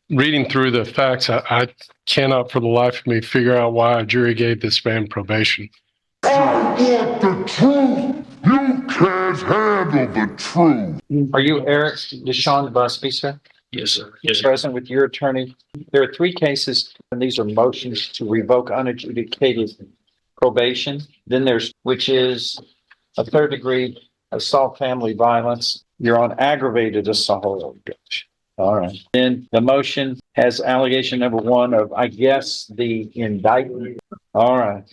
reading through the facts, I cannot for the life of me figure out why a jury gave this man probation. I want the truth. You can't handle the truth. Are you Eric Deshaun Busby, sir? Yes, sir. Yes, sir. Present with your attorney. There are three cases, and these are motions to revoke unadjudicated probation. Then there's, which is a third degree assault, family violence. You're on aggravated assault. All right. Then the motion has allegation number one of, I guess, the indictment. All right.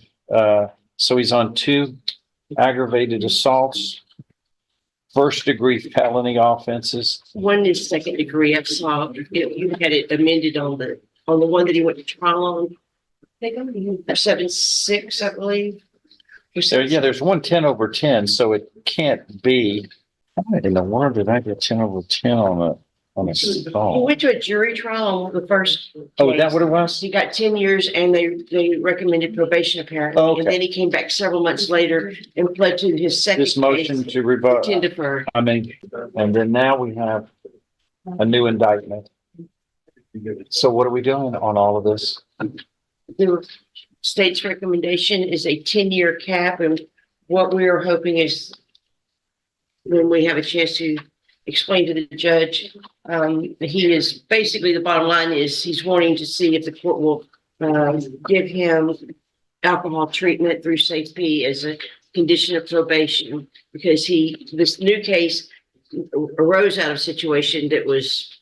So he's on two aggravated assaults, first degree felony offenses. One is second degree assault. You had it amended on the one that he went to trial on. 7-6, I believe. Yeah, there's 110/10, so it can't be. How in the world did I get 10/10 on a He assault? went to a jury trial on the first. Oh, is that what it was? He got 10 years and they recommended probation apparently. Okay. And then he came back several months later and pled to his second This motion case, to revoke. 10 deferred. I mean, and then now we have a new indictment. So what are we doing on all of this? The state's recommendation is a 10-year cap, and what we are hoping is when we have a chance to explain to the judge, he is basically, the bottom line is he's wanting to see if the court will give him alcohol treatment through safety as a condition of probation, because this new case arose out of a situation that was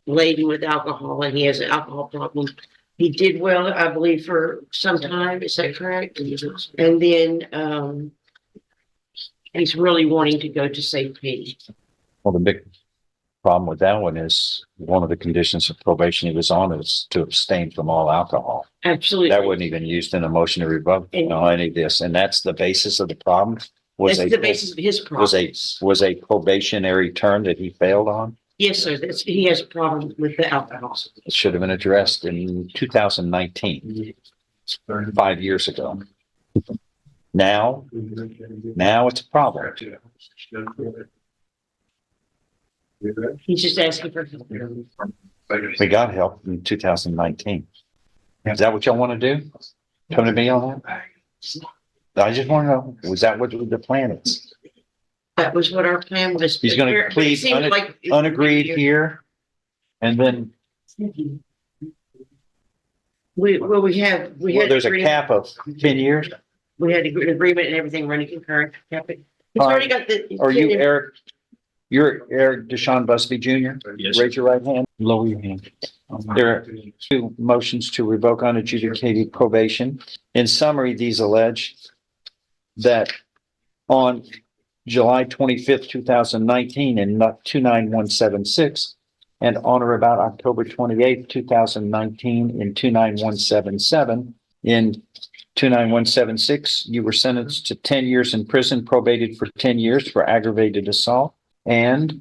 laden with alcohol, and he has an alcohol problem. He did well, I believe, for some time. Is that correct? And then he's really wanting to go to safety. Well, the big problem with that one is one of the conditions of probation he was on is to abstain from all alcohol. Absolutely. That wasn't even used in a motion to revoke any of this. And that's the basis of the problem. That's the basis of his problem. Was a probationary term that he failed on. Yes, sir. He has a problem with the alcohol. It should have been addressed in 2019, 5 years ago. Now it's a problem. He's just asking for help. We got help in 2019. Is that what y'all want to do? Come to me on that? I just want to know, was that what the plan is? That was what our plan was. He's going to plead unagreed here, and then there's a cap of 10 years. We had an agreement and everything running concurrent. He's already got the. Are you Eric? You're Eric Deshaun Busby Jr.? Yes. Raise your right hand, lower your hand. There are two motions to revoke unadjudicated probation. In summary, these allege that on July 25th, 2019 in 29176 and on or about October 28th, 2019 in 29177. In 29176, you were sentenced to 10 years in prison, probated for 10 years for aggravated assault. And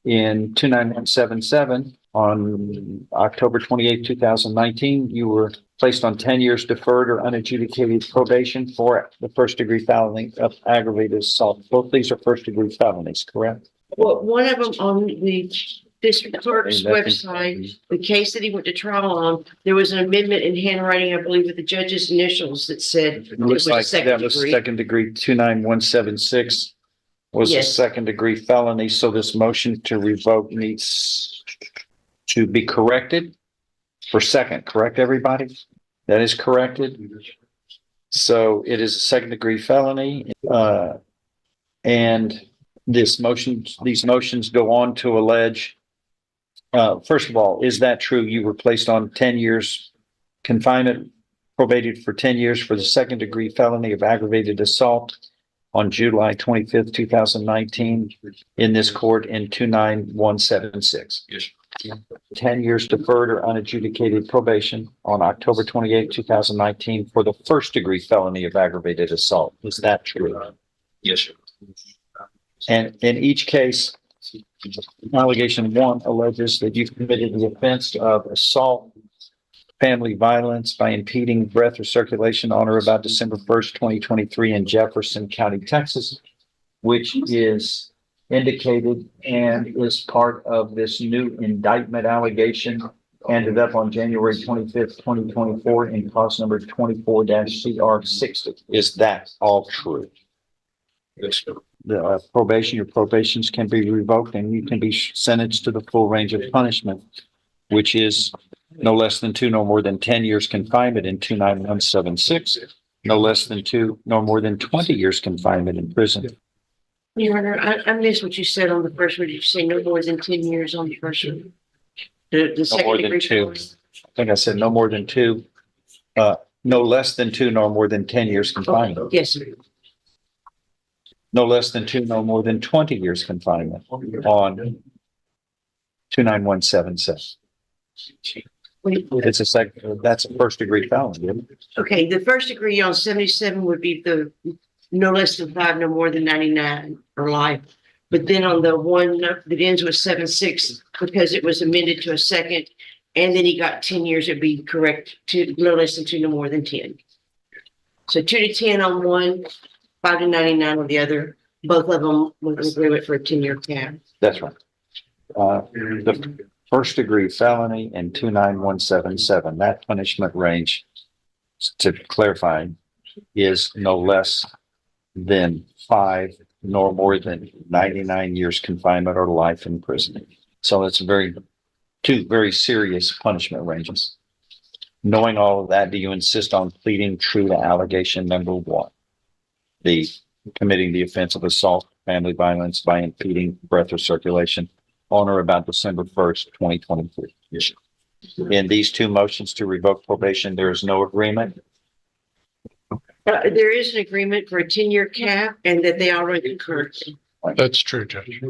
in 29177, on October 28, 2019, you were placed on 10 years deferred or unadjudicated probation for the first degree felony of aggravated assault. Both these are first degree felonies, correct? Well, one of them on the district clerk's website, the case that he went to trial on, there was an amendment in handwriting, I believe, with the judge's initials that said It looks like that was second degree. 29176 was a second degree felony. So this motion to revoke needs to be corrected for second, correct, everybody? That is corrected. So it is a second degree felony. And these motions go on to allege, first of all, is that true? You were placed on 10 years confinement, probated for 10 years for the second degree felony of aggravated assault on July 25th, 2019 in this court in 29176. Yes. 10 years deferred or unadjudicated probation on October 28, 2019 for the first degree felony of aggravated assault. Is that true? Yes, sir. And in each case, allegation one alleges that you committed the offense of assault, family violence by impeding breath or circulation on or about December 1st, 2023 in Jefferson County, Texas, which is indicated and is part of this new indictment allegation ended up on January 25th, 2024 in cause number 24-CR60. Is that all true? The probation, your probations can be revoked and you can be sentenced to the full range of punishment, which is no less than 2, no more than 10 years confinement in 29176, no less than 2, no more than 20 years confinement in prison. Your Honor, I missed what you said on the first one. Did you say no more than 10 years on the first one? The No second more than degree 2. felony? I think I said no more than 2, no less than 2, no more than 10 years confinement. Yes, sir. No less than 2, no more than 20 years confinement on 29177. It's a second, that's a first degree felony, isn't it? Okay, the first degree on 77 would be the no less than 5, no more than 99 or life. But then on the one that ends with 76, because it was amended to a second, and then he got 10 years, it'd be correct to no less than 2, no more than 10. So 2 to 10 on one, 5 to 99 on the other. Both of them with an agreement for a 10-year cap. That's right. The first degree felony and 29177, that punishment range, to clarify, is no less than 5 nor more than 99 years confinement or life in prison. So it's two very serious punishment ranges. Knowing all of that, do you insist on pleading true to allegation number 1? The committing the offense of assault, family violence by impeding breath or circulation on or about December 1st, 2023. Yes. In these 2 motions to revoke probation, there is no agreement. There is an agreement for a 10-year cap and that they already concurred. That's true, Judge.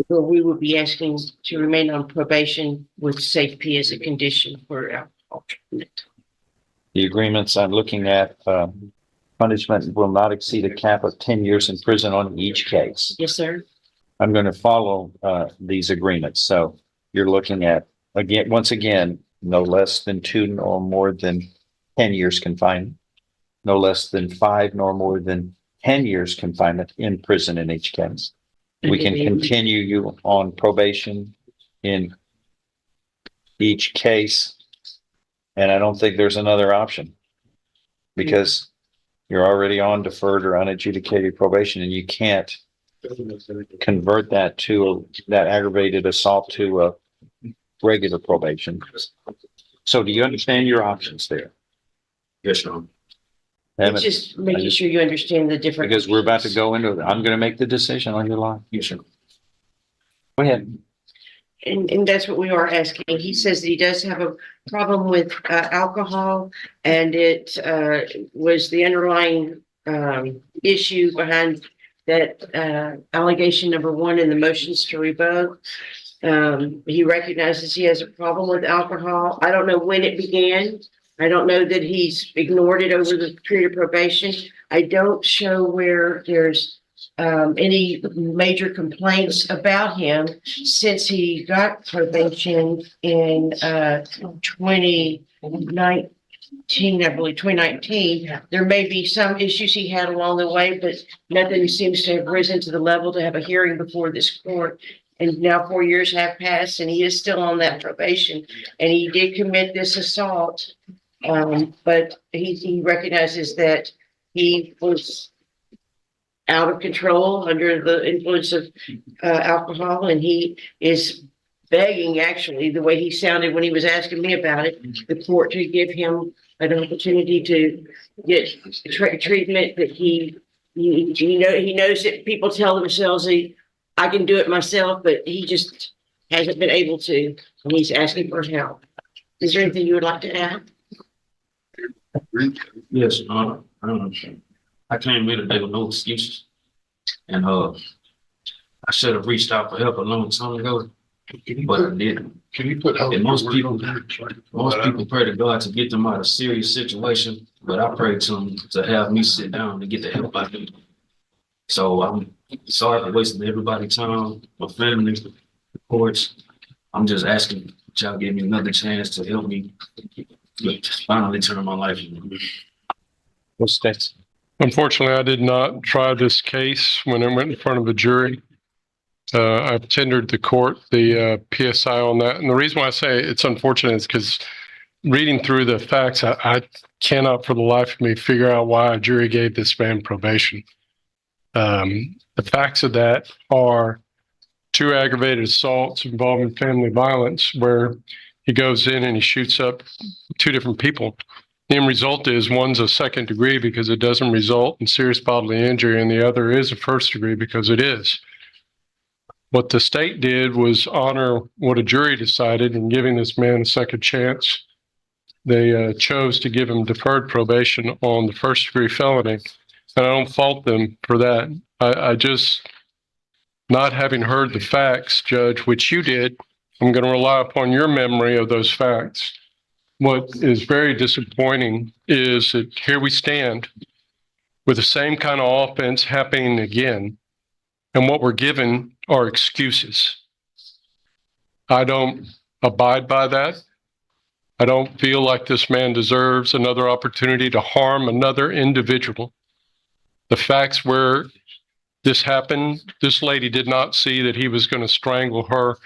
Well, we would be asking to remain on probation with safety as a condition for alcohol treatment. The agreements I'm looking at, punishment will not exceed a cap of 10 years in prison on each case. Yes, sir. I'm going to follow these agreements. So you're looking at, again, once again, no less than 2 or more than 10 years confinement, no less than 5 nor more than 10 years confinement in prison in each case. We can continue you on probation in each case. And I don't think there's another option because you're already on deferred or unadjudicated probation and you can't convert that to that aggravated assault to a regular probation. So do you understand your options there? Yes, Your Honor. It's just making sure you understand the different. Because we're about to go into, I'm going to make the decision on your line. Yes, sir. Go ahead. And that's what we are asking. He says that he does have a problem with alcohol and it was the underlying issue behind that allegation number 1 in the motions to revoke. He recognizes he has a problem with alcohol. I don't know when it began. I don't know that he's ignored it over the period of probation. I don't show where there's any major complaints about him since he got probation in 2019, I believe 2019. There may be some issues he had along the way, but nothing seems to have risen to the level to have a hearing before this court. And now 4 years have passed and he is still on that probation and he did commit this assault. But he recognizes that he was out of control under the influence of alcohol, and he is begging, actually, the way he sounded when he was asking me about it, the court to give him an opportunity to get treatment that he knows that people tell themselves, I can do it myself, but he just hasn't been able to, and he's asking for help. Is there anything you would like to add? Yes, Your Honor. I came here today with no excuses. And I should have reached out for help a long time ago, but I didn't. Can you put And most people pray to God to get them out of serious situation, but I pray to him to have me sit down to get the help I need. So I'm sorry for wasting everybody's time, my family, the courts. I'm just asking that y'all give me another chance to help me finally turn my life around. What's that? Unfortunately, I did not try this case when it went in front of a jury. I've tendered the court the PSI on that. And the reason why I say it's unfortunate is because reading through the facts, I cannot for the life of me figure out why a jury gave this man probation. The facts of that are 2 aggravated assaults involving family violence where he goes in and he shoots up 2 different people. The end result is one's a second degree because it doesn't result in serious bodily injury, and the other is a first degree because it is. What the state did was honor what a jury decided in giving this man a second chance. They chose to give him deferred probation on the first degree felony, and I don't fault them for that. I just, not having heard the facts, Judge, which you did, I'm going to rely upon your memory of those facts. What is very disappointing is that here we stand with the same kind of offense happening again, and what we're given are excuses. I don't abide by that. I don't feel like this man deserves another opportunity to harm another individual. The facts where this happened, this lady did not see that he was going to strangle her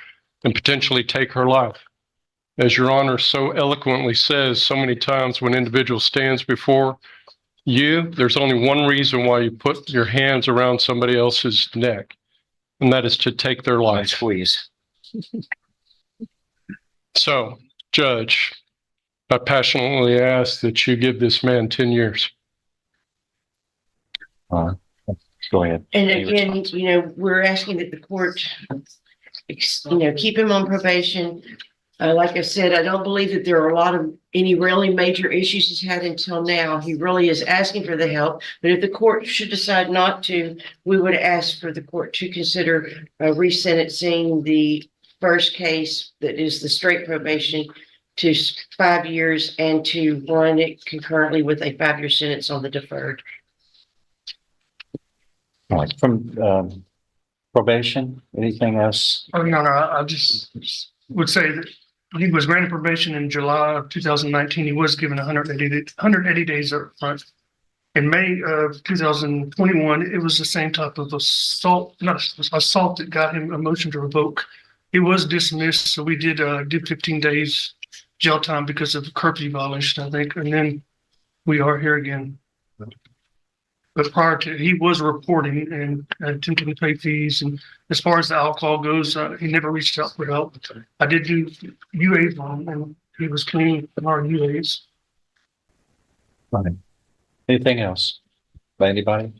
and potentially take her life. As Your Honor so eloquently says so many times when an individual stands before you, there's only one reason why you put your hands around somebody else's neck, and that is to take their life. Squeeze. So, Judge, I passionately ask that you give this man 10 years. Go ahead. And again, we're asking that the court, keep him on probation. Like I said, I don't believe that there are any really major issues he's had until now. He really is asking for the help. But if the court should decide not to, we would ask for the court to consider resentencing the first case that is the straight probation to 5 years and to run it concurrently with a 5-year sentence on the deferred. All right. From probation, anything else? Oh, no, I just would say that he was granted probation in July of 2019. He was given 180 days up front. In May of 2021, it was the same type of assault that got him a motion to revoke. He was dismissed, so we did 15 days jail time because of curfew violation, I think, and then we are here again. But prior to, he was reporting and attempting to pay fees. And as far as the alcohol goes, he never reached out for help. I did do UAs on him, and he was clean in our UAs. Right. Anything else by anybody?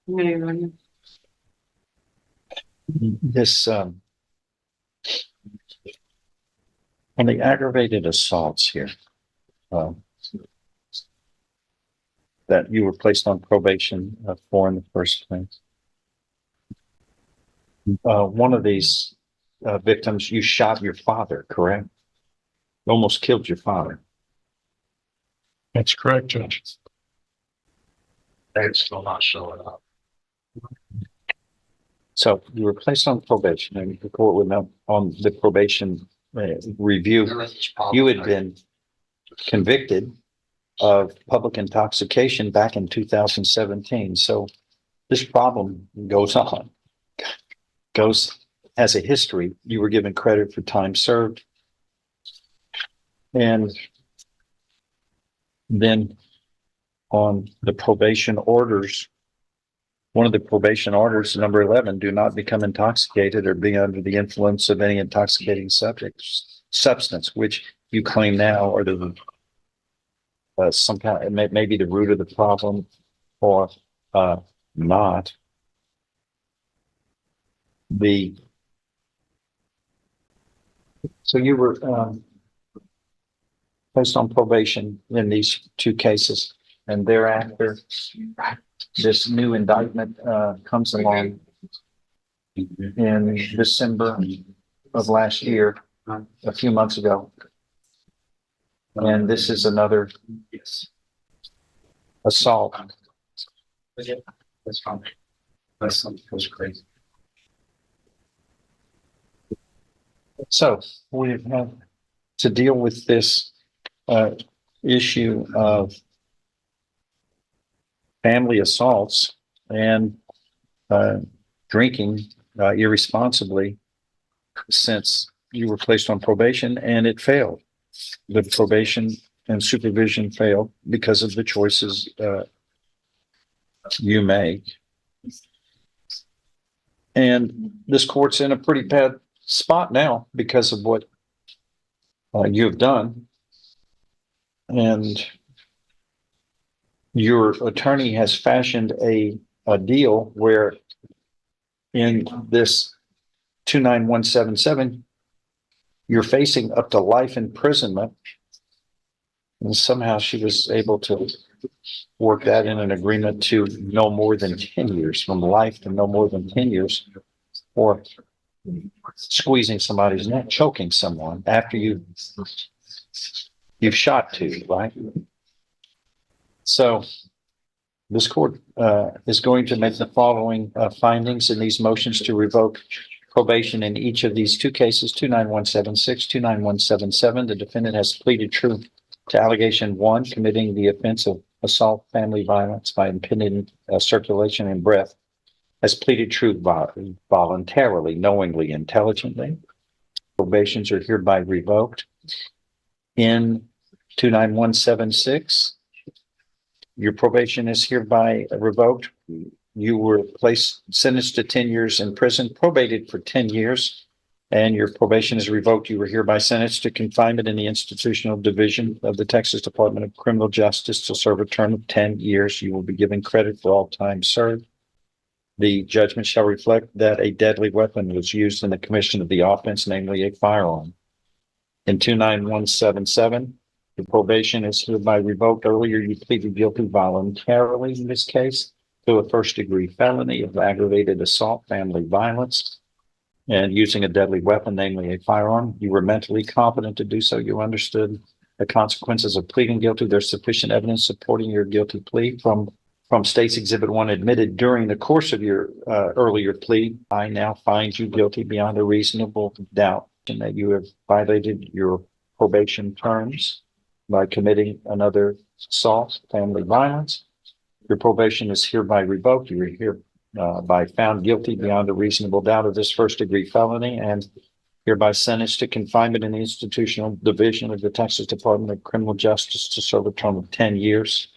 No. This, on the aggravated assaults here, that you were placed on probation for in the first place. One of these victims, you shot your father, correct? You almost killed your father. That's correct, Judge. That's still not showing up. So you were placed on probation, and the court would know on the probation review, you had been convicted of public intoxication back in 2017. So this problem goes as a history. You were given credit for time served. And then on the probation orders, one of the probation orders, number 11, do not become intoxicated or be under the influence of any intoxicating substance, which you claim now are the some kind of, maybe the root of the problem or not. So you were placed on probation in these 2 cases, and thereafter this new indictment comes along in December of last year, a few months ago. And this is another assault. Yeah, that's fine. That's something that was crazy. So we have to deal with this issue of family assaults and drinking irresponsibly since you were placed on probation and it failed. The probation and supervision failed because of the choices you make. And this court's in a pretty bad spot now because of what you have done. And your attorney has fashioned a deal where in this 29177, you're facing up to life imprisonment. And somehow she was able to work that in an agreement to no more than 10 years, from life to no more than 10 years, or squeezing somebody's neck, choking someone after you've shot two, right? So this court is going to make the following findings in these motions to revoke probation in each of these two cases, 29176, 29177. The defendant has pleaded true to allegation 1, committing the offense of assault, family violence by impeding circulation and breath, has pleaded true voluntarily, knowingly, intelligently. Probations are hereby revoked. In 29176, your probation is hereby revoked. You were sentenced to 10 years in prison, probated for 10 years, and your probation is revoked. You were hereby sentenced to confinement in the institutional division of the Texas Department of Criminal Justice to serve a term of 10 years. You will be given credit for all time served. The judgment shall reflect that a deadly weapon was used in the commission of the offense, namely a firearm. In 29177, the probation is hereby revoked. Earlier, you pleaded guilty voluntarily in this case to a first-degree felony of aggravated assault, family violence, and using a deadly weapon, namely a firearm. You were mentally competent to do so. You understood the consequences of pleading guilty. There's sufficient evidence supporting your guilty plea from State's Exhibit 1 admitted during the course of your earlier plea. I now find you guilty beyond a reasonable doubt and that you have violated your probation terms by committing another assault, family violence. Your probation is hereby revoked. You are hereby found guilty beyond a reasonable doubt of this first-degree felony and hereby sentenced to confinement in the institutional division of the Texas Department of Criminal Justice to serve a term of 10 years.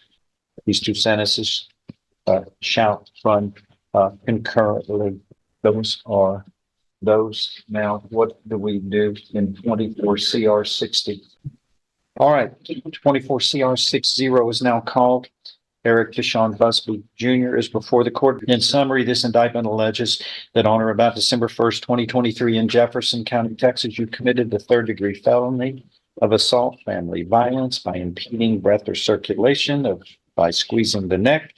These two sentences shall run concurrently. Those are those. Now, what do we do in 24 CR 60? All right, 24 CR 60 is now called. Eric Deshaun Busby Jr. is before the court. In summary, this indictment alleges that on or about December 1st, 2023 in Jefferson County, Texas, you committed the third-degree felony of assault, family violence by impeding breath or circulation, by squeezing the neck.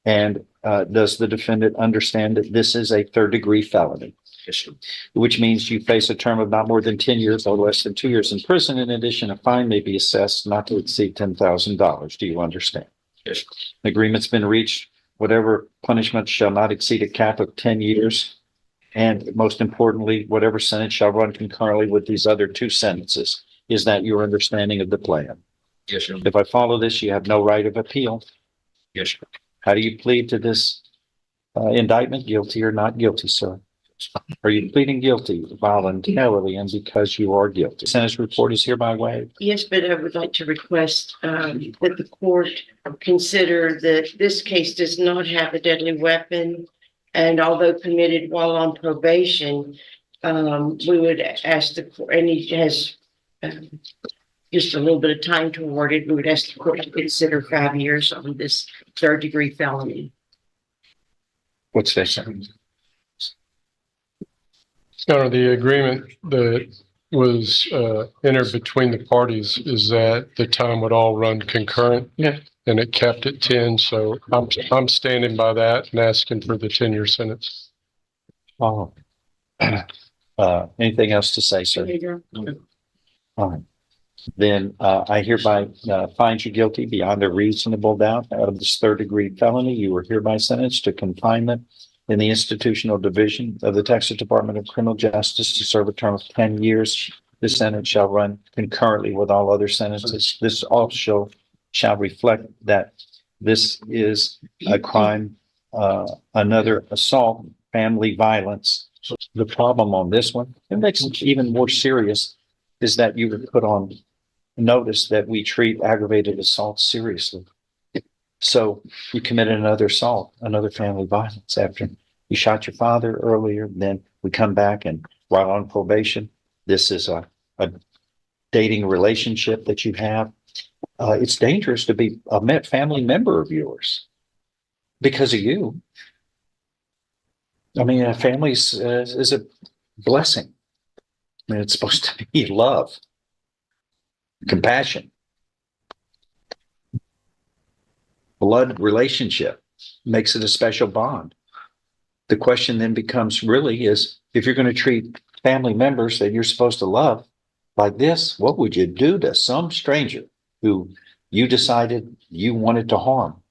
And does the defendant understand that this is a third-degree felony? Yes, which means you face a term of not more than 10 years or less than 2 years in prison. In addition, a fine may be assessed not to exceed $10,000. Do you understand? Yes. The agreement's been reached. Whatever punishment shall not exceed a cap of 10 years. And most importantly, whatever sentence shall run concurrently with these other two sentences. Is that your understanding of the plan? Yes, sir. If I follow this, you have no right of appeal. Yes, sir. How do you plead to this indictment? Guilty or not guilty, sir? Are you pleading guilty voluntarily and because you are guilty? Sentence report is hereby waived. Yes, but I would like to request that the court consider that this case does not have a deadly weapon. And although committed while on probation, we would ask the court, and he has just a little bit of time to award it. We would ask the court to consider 5 years on this third-degree felony. What's that sentence? No, the agreement that was entered between the parties is that the time would all run concurrent. Yeah. And it kept at 10. So I'm standing by that and asking for the 10-year sentence. Oh. Anything else to say, sir? All right. Then I hereby find you guilty beyond a reasonable doubt of this third-degree felony. You were hereby sentenced to confinement in the institutional division of the Texas Department of Criminal Justice to serve a term of 10 years. This sentence shall run concurrently with all other sentences. This also shall reflect that this is a crime, another assault, family violence The problem on this one, it makes it even more serious, is that you would put on notice that we treat aggravated assault seriously. So you committed another assault, another family violence after you shot your father earlier, then we come back and while on probation, this is a dating relationship that you have. It's dangerous to be a family member of yours because of you. I mean, a family is a blessing. I mean, it's supposed to be love, compassion, blood relationship makes it a special bond. The question then becomes really is, if you're going to treat family members that you're supposed to love like this, what would you do to some stranger who you decided you wanted to harm?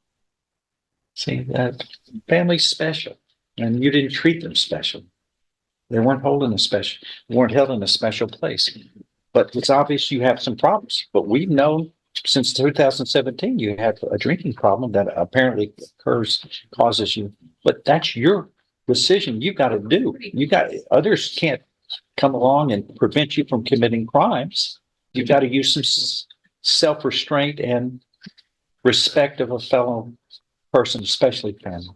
See, that family's special, and you didn't treat them special. They weren't held in a special place. But it's obvious you have some problems. But we've known since 2017 you have a drinking problem that apparently causes you. But that's your decision. You got to do. Others can't come along and prevent you from committing crimes. You've got to use some self-restraint and respect of a fellow person, especially family.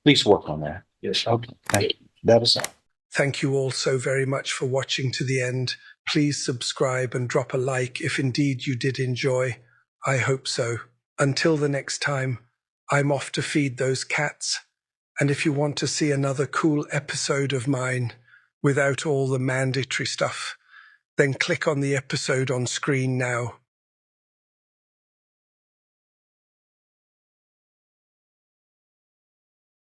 Please work on that. Yes. Okay. Thank you. That is all. Thank you all so very much for watching to the end. Please subscribe and drop a like if indeed you did enjoy. I hope so. Until the next time, I'm off to feed those cats. And if you want to see another cool episode of mine without all the mandatory stuff, then click on the episode on screen now.